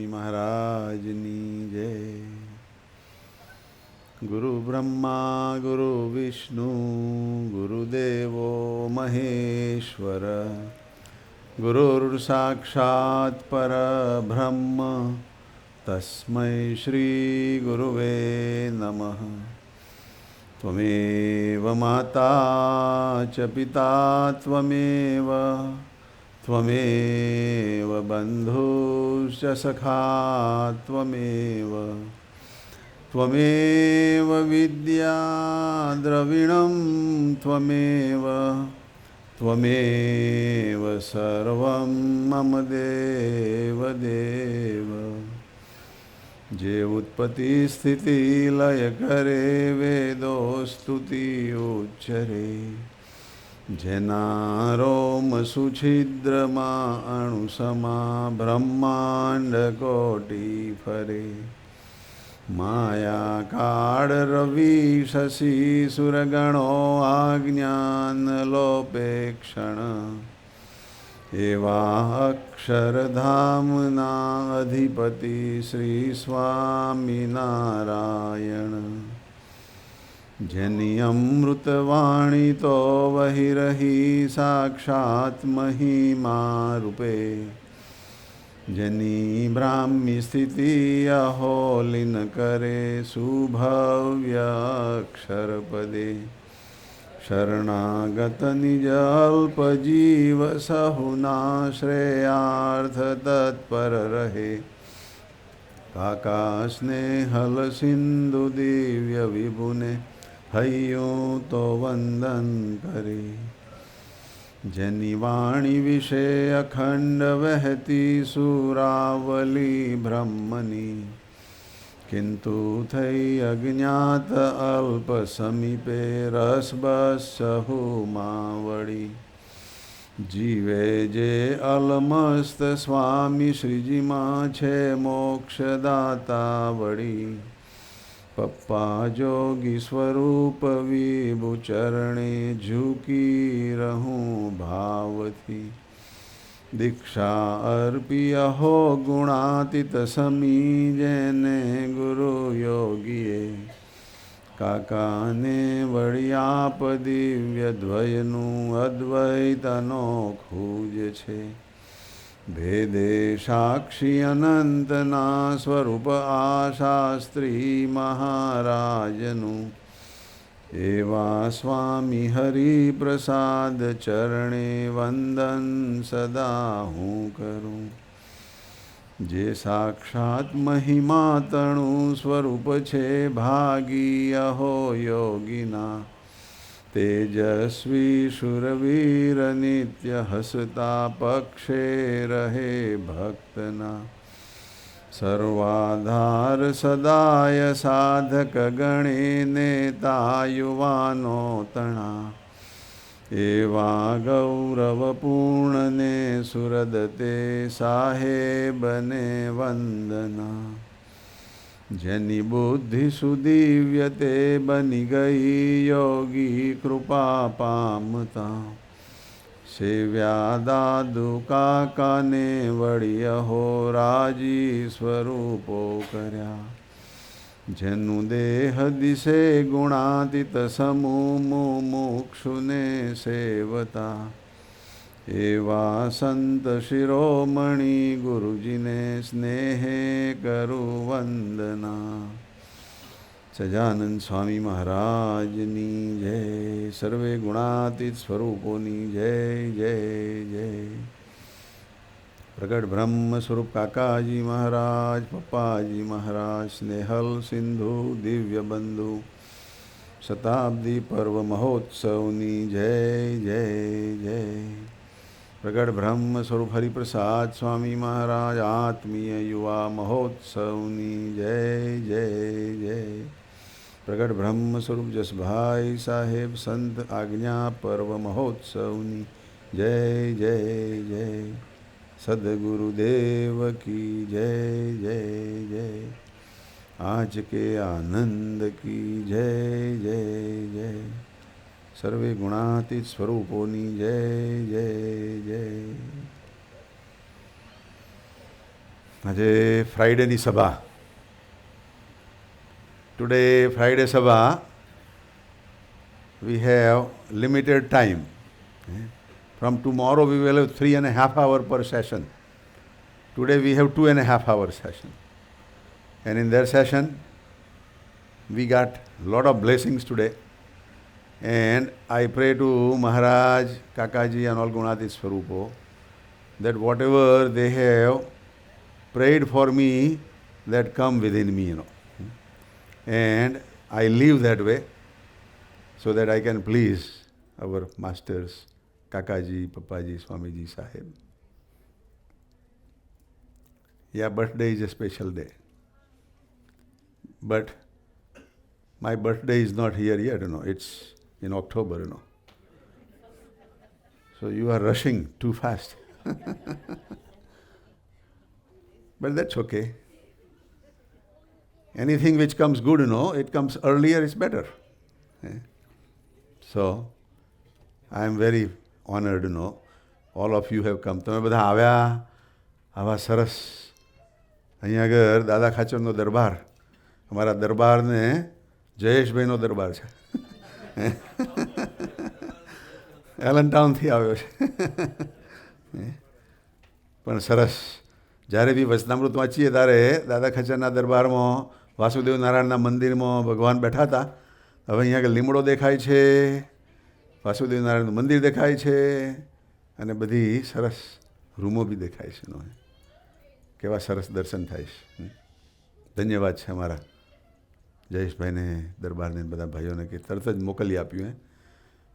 સ્વામી મહારાજની જય. ગુરુ બ્રહ્મા ગુરુ વિષ્ણુ ગુરુદેવો મહેશ્વર ગુરુર સાક્ષાત પરબ્રહ્મ તસ્મૈ શ્રી ગુરુવે નમઃ. ત્વમેવ માતા ચ પિતા ત્વમેવ ત્વમેવ બંધુશ્ચ સખા ત્વમેવ ત્વમેવ વિદ્યા દ્રવિણં ત્વમેવ ત્વમેવ સર્વં મમ દેવ દેવ. જે ઉત્પત્તિ સ્થિતિ લય કરે વેદો સ્તુતિ ઉચ્ચરે જેના રોમ સુછિદ્રમાં અણુસમા બ્રહ્માંડ કોટી ફરે. માયા કાળ રવિ શશી સુરગણો આજ્ઞાન લોપે ક્ષણ એવા અક્ષરધામના અધિપતિ શ્રી સ્વામિનારાયણ. જેની અમૃતવાણી તો વહી રહી સાક્ષાત મહિમા રૂપે. જેની બ્રાહ્મી સ્થિતિ અહોલિન કરે સુભવ્ય અક્ષર પદે. શરણાગત નિજ અલ્પ જીવ સહુના શ્રેયાર્થ તત્પર રહે. કાકા સ્નેહલ સિંધુ દિવ્ય વિભુને હૈયું તો વંદન કરે. જેની વાણી વિશે અખંડ વહેતી સુરાવલી બ્રહ્મની. કિંતુ થઈ અજ્ઞાત અલ્પ સમીપે રસબસ સહુમાં વળી. જીવે જે અલમસ્ત સ્વામી શ્રીજીમાં છે મોક્ષદાતા વળી. પપ્પા જોગી સ્વરૂપ વિભુ ચરણે ઝૂકી રહું ભાવથી. દીક્ષા અર્પી અહો ગુણાતીત સમી જેને ગુરુ યોગીએ. કાકાને વળી આપ દિવ્ય દ્વયનું અદ્વૈત અનોખું જ છે. ભેદે સાક્ષી અનંતના સ્વરૂપ આ શાસ્ત્રી મહારાજનું. એવા સ્વામી હરિપ્રસાદ ચરણે વંદન સદા હું કરું. જે સાક્ષાત મહિમા તણું સ્વરૂપ છે ભાગી અહો યોગીના. તેજસ્વી શુરવીર નિત્ય હસતા પક્ષે રહે ભક્તના. સર્વાધાર સદાય સાધક ગણે નેતા યુવાનો તણા. એવા ગૌરવપૂર્ણને સુરદતે સાહેબને વંદના. જેની બુદ્ધિ સુદિવ્ય તે બની ગઈ યોગી કૃપા પામતા. સેવ્યા દાદુ કાકાને વળી અહો રાજી સ્વરૂપો કર્યા. જેનું દેહ દિશે ગુણાતીત સમૂહ મુમુક્ષુને સેવતા. એવા સંત શિરોમણી ગુરુજીને સ્નેહે કરું વંદના. સજાનંદ સ્વામી મહારાજની જય. સર્વે ગુણાતીત સ્વરૂપોની જય જય જય. પ્રગટ બ્રહ્મ સ્વરૂપ કાકાજી મહારાજ પપ્પાજી મહારાજ સ્નેહલ સિંધુ દિવ્ય બંધુ શતાબ્દી પર્વ મહોત્સવની જય જય જય. પ્રગટ બ્રહ્મ સ્વરૂપ હરિપ્રસાદ સ્વામી મહારાજ આત્મીય યુવા મહોત્સવની જય જય જય. પ્રગટ બ્રહ્મ સ્વરૂપ જસભાઈ સાહેબ સંત આજ્ઞા પર્વ મહોત્સવની જય જય જય. સદગુરુદેવ કી જય જય જય. આજ કે આનંદ કી જય જય જય. સર્વે ગુણાતીત સ્વરૂપોની જય જય જય. આજે ફ્રાઈડેની સભા. ટુડે ફ્રાઈડે સભા. We have limited time. From tomorrow we will have 3.5 hours per session. Today we have 2.5 hours session. And in their session, we got a lot of blessings today. And I pray to Maharaj, Kakaji and all Gunati Swarupo that whatever they have prayed for me, that come within me, And I live that way so that I can please our masters, Kakaji, Papaji, Swamiji, Sahib. Yeah, birthday is a special day. But my birthday is not here yet, It's in October, So you are rushing too fast. But that's okay. Anything which comes good, it comes earlier is better. So, I am very honored, all of you have come. તમે બધા આવ્યા, આવા સરસ. અહીંયા આગળ દાદા ખાચરનો દરબાર, અમારા દરબારને જયેશભાઈનો દરબાર છે. એલન ટાઉનથી આવ્યો છે. પણ સરસ. જ્યારે બી વચનામૃત વાંચીએ ત્યારે દાદા ખચરના દરબારમાં વાસુદેવ નારાયણના મંદિરમાં ભગવાન બેઠા હતા. હવે અહીંયા આગળ લીમડો દેખાય છે, વાસુદેવ નારાયણનું મંદિર દેખાય છે અને બધી સરસ રૂમો બી દેખાય છે. કેવા સરસ દર્શન થાય છે. ધન્યવાદ છે અમારા જયેશભાઈને, દરબારને, બધા ભાઈઓને કે તરત જ મોકલી આપ્યું.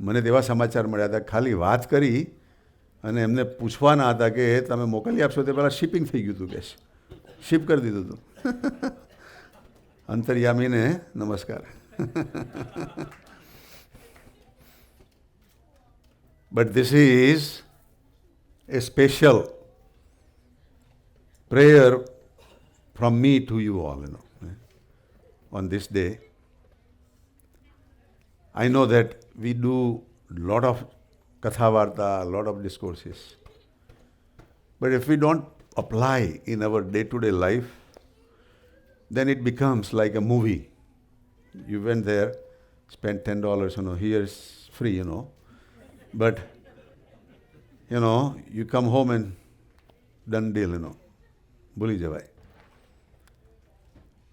મને તેવા સમાચાર મળ્યા હતા, ખાલી વાત કરી અને એમને પૂછવાના હતા કે તમે મોકલી આપશો તે પહેલાં શિપિંગ થઈ ગયું હતું, કે શિપ કરી દીધું હતું. અંતર્યામીને નમસ્કાર. But this is a special prayer from me to you all, on this day. I know that we do lot of kathavarta, lot of discourses. But if we don't apply in our day-to-day life, then it becomes like a movie. You went there, spent $10, here is free, But, you come home and done deal, ભૂલી જવાય.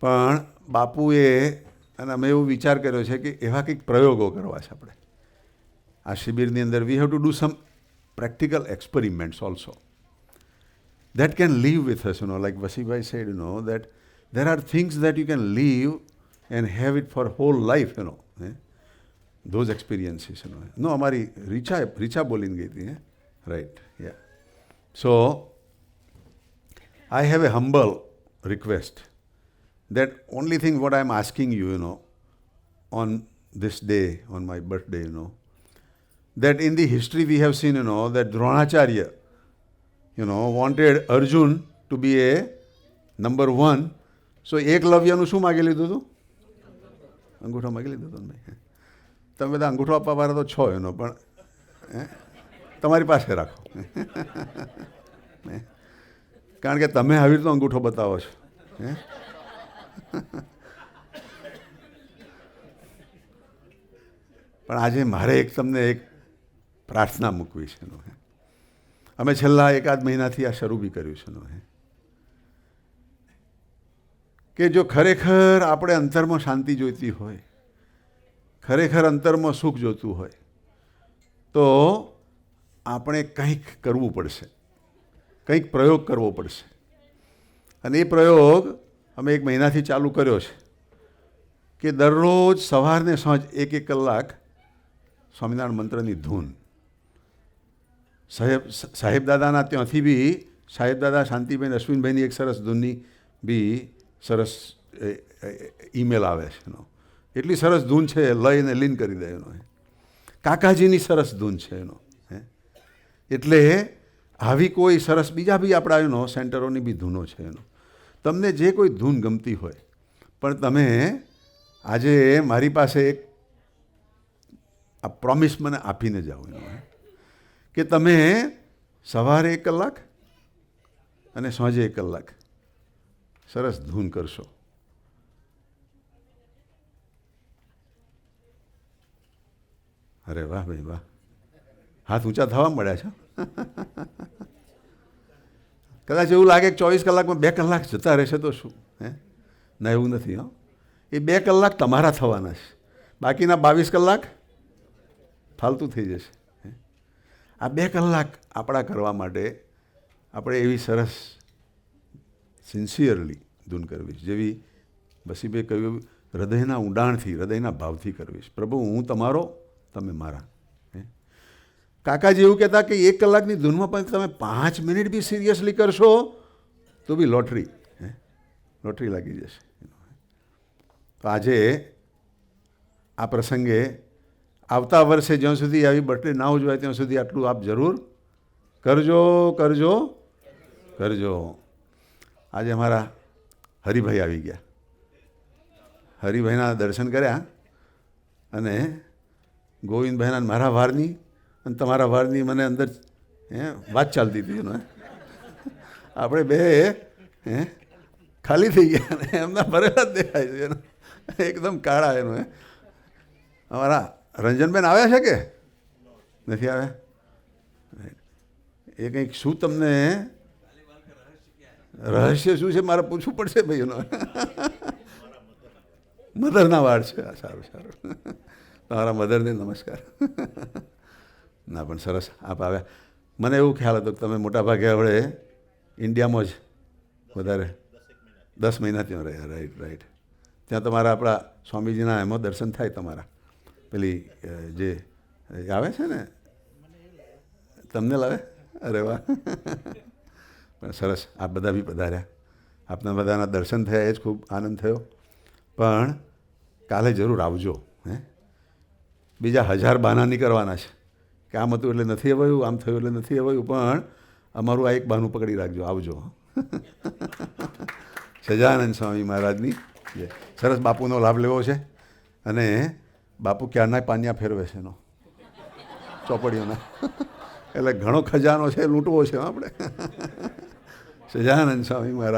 પણ બાપુએ અને અમે એવો વિચાર કર્યો છે કે એવા કંઈક પ્રયોગો કરવા છે આપણે આ શિબિરની અંદર. We have to do sum practical experiments also that can live with us, like Vasibhai said, that there are things that you can live and have it for whole life, those experiences, No, हमारी Richa Boolean गई थी, right, yeah. So, I have a humble request that only thing what I am asking you, on this day, on my birthday, that in the history we have seen, that Dronacharya, wanted Arjun to be a number one. So, એકલવ્યનું શું માગી લીધું હતું? અંગૂઠો માગી લીધો હતો ને. તમે બધા અંગૂઠો આપવા વાળા તો છો, પણ તમારી પાસે રાખો. કારણ કે તમે આવી રીતનો અંગૂઠો બતાવો છો. પણ આજે મારે તમને એક પ્રાર્થના મૂકવી છે. અમે છેલ્લા એકાદ મહિનાથી આ શરૂ બી કર્યું છે, કે જો ખરેખર આપણે અંતરમાં શાંતિ જોઈતી હોય, ખરેખર અંતરમાં સુખ જોતું હોય, તો આપણે કંઈક કરવું પડશે, કંઈક પ્રયોગ કરવો પડશે. અને એ પ્રયોગ અમે એક મહિનાથી ચાલુ કર્યો છે કે દરરોજ સવારને સાંજ 1-1 કલાક સ્વામિનારાયણ મંત્રની ધૂન. સાહેબ દાદાના ત્યાંથી બી સાહેબ દાદા શાંતિબેન અશ્વિનભાઈની એક સરસ ધૂનની બી સરસ ઈમેલ આવે છે. એટલી સરસ ધૂન છે, લઈને લીન કરી દે. કાકાજીની સરસ ધૂન છે. એટલે આવી કોઈ સરસ બીજા બી આપણા સેન્ટરોની બી ધૂનો છે. તમને જે કોઈ ધૂન ગમતી હોય, પણ તમે આજે મારી પાસે એક આ પ્રોમિસ મને આપીને જાઓ, કે તમે સવારે 1 કલાક અને સાંજે 1 કલાક સરસ ધૂન કરશો. અરે વાહ ભાઈ વાહ, હાથ ઊંચા થવા મળ્યા છે. કદાચ એવું લાગે કે 24 કલાકમાં 2 કલાક જતા રહેશે તો શું, હે? ના, એવું નથી. હો, એ 2 કલાક તમારા થવાના છે, બાકીના 22 કલાક ફાલતુ થઈ જશે. આ 2 કલાક આપણા કરવા માટે આપણે એવી સરસ સિન્સિયરલી ધૂન કરવી, જેવી બસીભાઈ કહ્યું, હૃદયના ઊંડાણથી, હૃદયના ભાવથી કરવી. પ્રભુ, હું તમારો, તમે મારા. કાકાજી એવું કહેતા કે 1 કલાકની ધૂનમાં પણ તમે 5 મિનિટ બી સિરિયસલી કરશો તો બી લોટરી, લોટરી લાગી જશે. તો આજે આ પ્રસંગે આવતા વર્ષે જ્યાં સુધી આવી બર્થડે ના ઉજવાય ત્યાં સુધી આટલું આપ જરૂર કરજો, કરજો, કરજો. આજે અમારા હરિભાઈ આવી ગયા. હરિભાઈના દર્શન કર્યા અને ગોવિંદભાઈના મારા વારની અને તમારા વારની મને અંદર વાત ચાલતી હતી. એનો આપણે બે ખાલી થઈ ગયા ને એમના ભરેલા જ દેખાય છે. એનો એકદમ કાળા. એનો અમારા રંજનબેન આવ્યા છે કે નથી આવ્યા? એ કંઈક શું તમને રહસ્ય શું છે મારે પૂછવું પડશે ભાઈ. એનો મધરના વાળ છે. સારું સારું. તમારા મધરને નમસ્કાર. ના પણ સરસ આપ આવ્યા. મને એવું ખ્યાલ હતો કે તમે મોટાભાગે હવે ઇન્ડિયામાં જ વધારે 10 મહિના ત્યાં રહ્યા. Right right. ત્યાં તમારા આપણા સ્વામીજીના એમાં દર્શન થાય તમારા. પેલી જે આવે છે ને, તમને લાવે? અરે વાહ. પણ સરસ, આપ બધા બી પધાર્યા. આપના બધાના દર્શન થયા, એ જ ખૂબ આનંદ થયો. પણ કાલે જરૂર આવજો. બીજા 1000 બહાના નહીં કરવાના છે કે આમ હતું એટલે નથી અવાયું, આમ થયું એટલે નથી અવાયું. પણ અમારું આ એક બહાનું પકડી રાખજો, આવજો. સજાનંદ સ્વામી મહારાજની સરસ બાપુનો લાભ લેવો છે. અને બાપુ ક્યારના પાનિયા ફેરવે છે એનો, ચોપડીઓના. એટલે ઘણો ખજાનો છે, લૂંટવો છે આપણે. સજાનંદ સ્વામી મહારાજ.